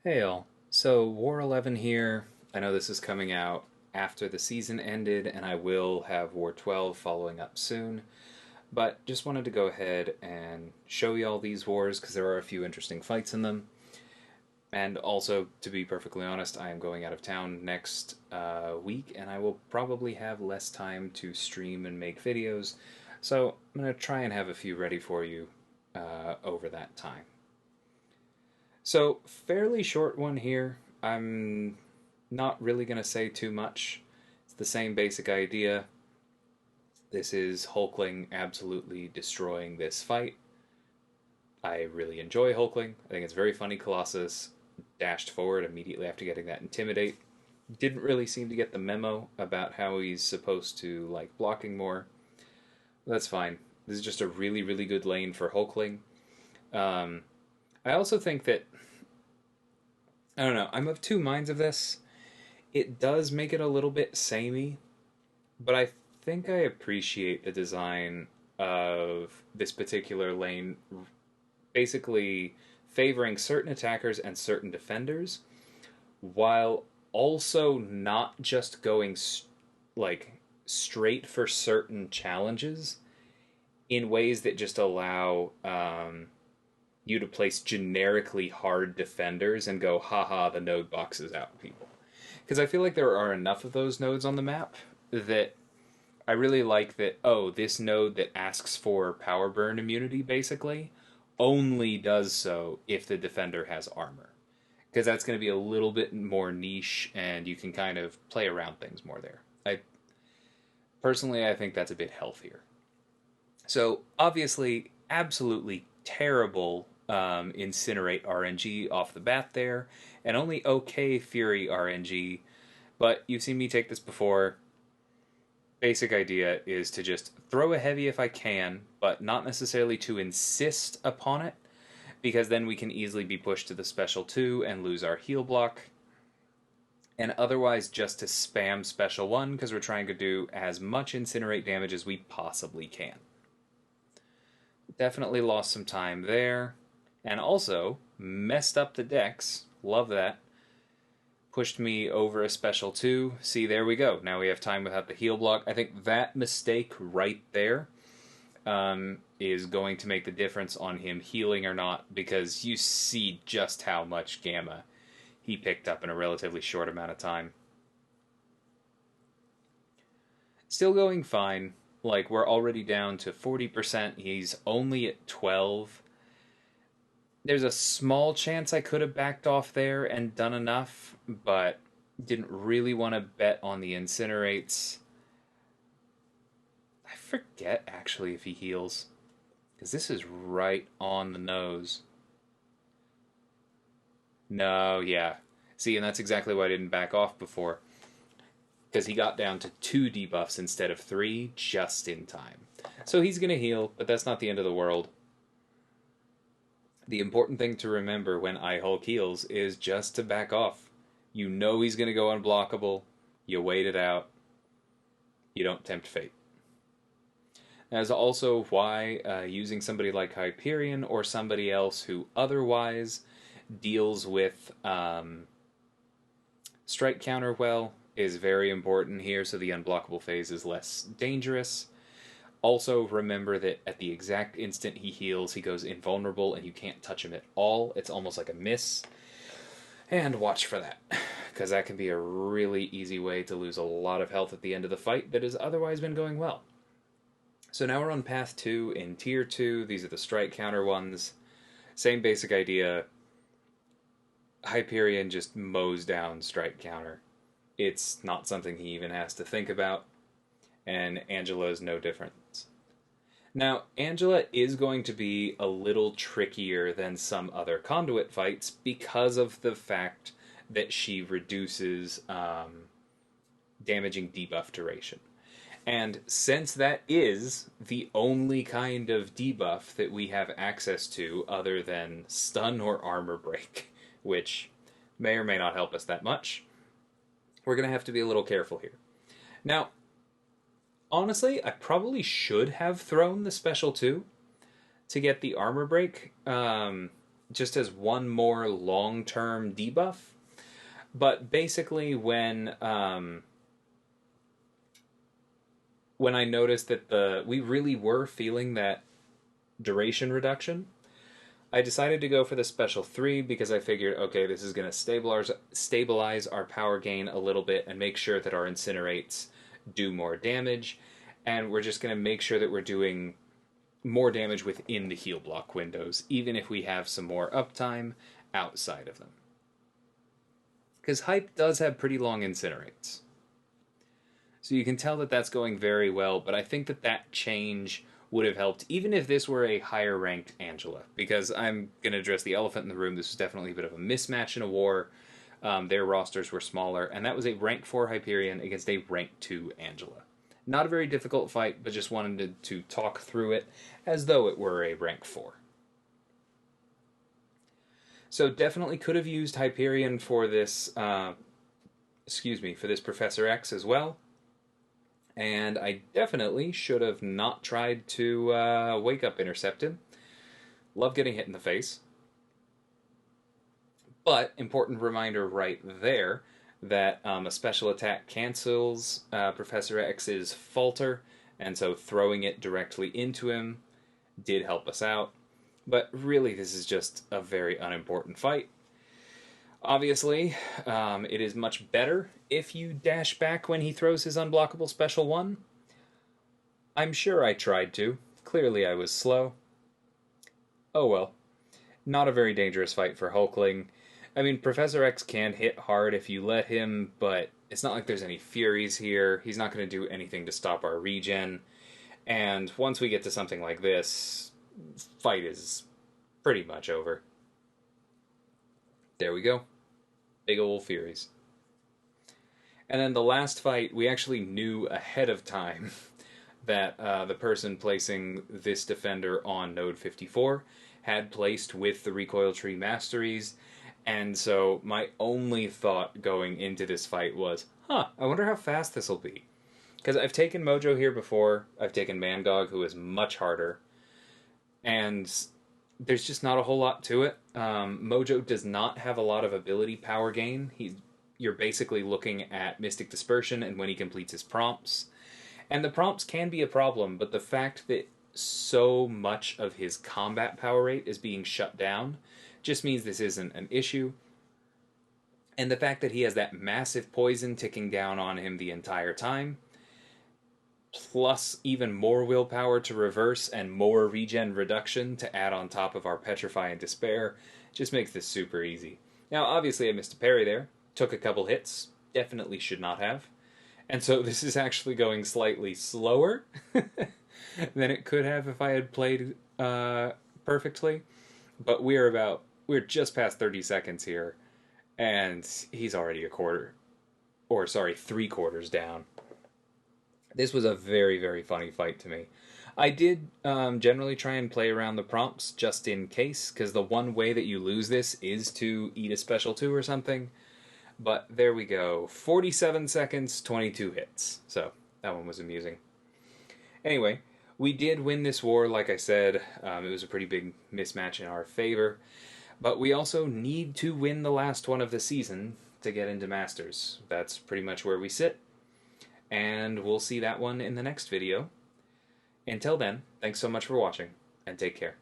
Hey all. So War 11 here. I know this is coming out after the season ended, and I will have War 12 following up soon. But just wanted to go ahead and show you all these wars because there are a few interesting fights in them. And also, to be perfectly honest, I am going out of town next week, and I will probably have less time to stream and make videos. So I'm going to try and have a few ready for you over that time. So, fairly short one here. I'm not really going to say too much. It's the same basic idea. This is Hulkling absolutely destroying this fight. I really enjoy Hulkling. I think it's very funny. Colossus dashed forward immediately after getting that Intimidate. Didn't really seem to get the memo about how he's supposed to like blocking more. That's fine. This is just a really, really good lane for Hulkling. Um, I also think that I don't know. I'm of two minds of this. It does make it a little bit samey, but I think I appreciate the design of this particular lane, basically favoring certain attackers and certain defenders, while also not just going like straight for certain challenges in ways that just allow you to place generically hard defenders and go, haha, the node boxes out people. Because I feel like there are enough of those nodes on the map that I really like that, oh, this node that asks for power burn immunity, basically, only does so if the defender has armor. Because that's going to be a little bit more niche and you can kind of play around things more there. I think that's a bit healthier. So, obviously, absolutely terrible Incinerate RNG off the bat there, and only okay Fury RNG, but you've seen me take this before. Basic idea is to just throw a heavy if I can, but not necessarily to insist upon it, because then we can easily be pushed to the special 2 and lose our heal block. And otherwise, just to spam special 1, because we're trying to do as much Incinerate damage as we possibly can. Definitely lost some time there. And also, messed up the decks. Love that. Pushed me over a special 2. See, there we go. Now we have time without the heal block. I think that mistake right there is going to make the difference on him healing or not, because you see just how much gamma he picked up in a relatively short amount of time. Still going fine. Like, we're already down to 40%. He's only at 12. There's a small chance I could have backed off there and done enough, but didn't really want to bet on the incinerates. I forget, actually, if he heals, because this is right on the nose. No, yeah. See, and that's exactly why I didn't back off before, because he got down to 2 debuffs instead of 3 just in time. So he's going to heal, but that's not the end of the world. The important thing to remember when iHulk heals is just to back off. You know he's going to go unblockable. You wait it out. You don't tempt fate. That is also why using somebody like Hyperion or somebody else who otherwise deals with strike counter well is very important here, so the unblockable phase is less dangerous. Also, remember that at the exact instant he heals, he goes invulnerable and you can't touch him at all. It's almost like a miss. And watch for that, because that can be a really easy way to lose a lot of health at the end of the fight that has otherwise been going well. So now we're on path 2 in tier 2. These are the strike counter ones. Same basic idea. Hyperion just mows down strike counter. It's not something he even has to think about. And Angela is no different. Now, Angela is going to be a little trickier than some other conduit fights because of the fact that she reduces damaging debuff duration. And since that is the only kind of debuff that we have access to other than stun or armor break, which may or may not help us that much, we're going to have to be a little careful here. Now, honestly, I probably should have thrown the special 2 to get the armor break. just as one more long-term debuff. But basically, when I noticed that we really were feeling that duration reduction, I decided to go for the special 3 because I figured, okay, this is going to stabilize our power gain a little bit and make sure that our incinerates do more damage, and we're just going to make sure that we're doing more damage within the heal block windows, even if we have some more uptime outside of them. Because Hype does have pretty long incinerates. So you can tell that that's going very well, but I think that that change would have helped, even if this were a higher ranked Angela. Because I'm going to address the elephant in the room, this was definitely a bit of a mismatch in a war. Their rosters were smaller, and that was a rank 4 Hyperion against a rank 2 Angela. Not a very difficult fight, but just wanted to talk through it as though it were a rank 4. So definitely could have used Hyperion for this, for this Professor X as well. And I definitely should have not tried to wake up intercept him. Love getting hit in the face. But, important reminder right there, that a special attack cancels Professor X's falter, and so throwing it directly into him did help us out. But really, this is just a very unimportant fight. Obviously, it is much better if you dash back when he throws his unblockable special 1. I'm sure I tried to. Clearly I was slow. Oh well. Not a very dangerous fight for Hulkling. I mean, Professor X can hit hard if you let him, but it's not like there's any Furies here. He's not going to do anything to stop our regen. And once we get to something like this, fight is pretty much over. There we go. Big ol' Furies. And then the last fight, we actually knew ahead of time that the person placing this defender on node 54 had placed with the Recoil Tree Masteries, and so my only thought going into this fight was, I wonder how fast this will be. Because I've taken Mojo here before, I've taken Mangog, who is much harder, and there's just not a whole lot to it. Mojo does not have a lot of ability power gain. You're basically looking at Mystic Dispersion and when he completes his prompts. And the prompts can be a problem, but the fact that so much of his combat power rate is being shut down just means this isn't an issue. And the fact that he has that massive poison ticking down on him the entire time, plus even more willpower to reverse and more regen reduction to add on top of our Petrify and Despair, just makes this super easy. Now, obviously I missed a parry there, took a couple hits, definitely should not have. And so this is actually going slightly slower than it could have if I had played perfectly. But we're just past 30 seconds here, and he's already 3/4 down. This was a very, very funny fight to me. I did generally try and play around the prompts just in case, because the one way that you lose this is to eat a special 2 or something. But there we go. 47 seconds, 22 hits. So that one was amusing. Anyway, we did win this war, like I said. It was a pretty big mismatch in our favor. But we also need to win the last one of the season to get into Masters. That's pretty much where we sit. And we'll see that one in the next video. Until then, thanks so much for watching, and take care.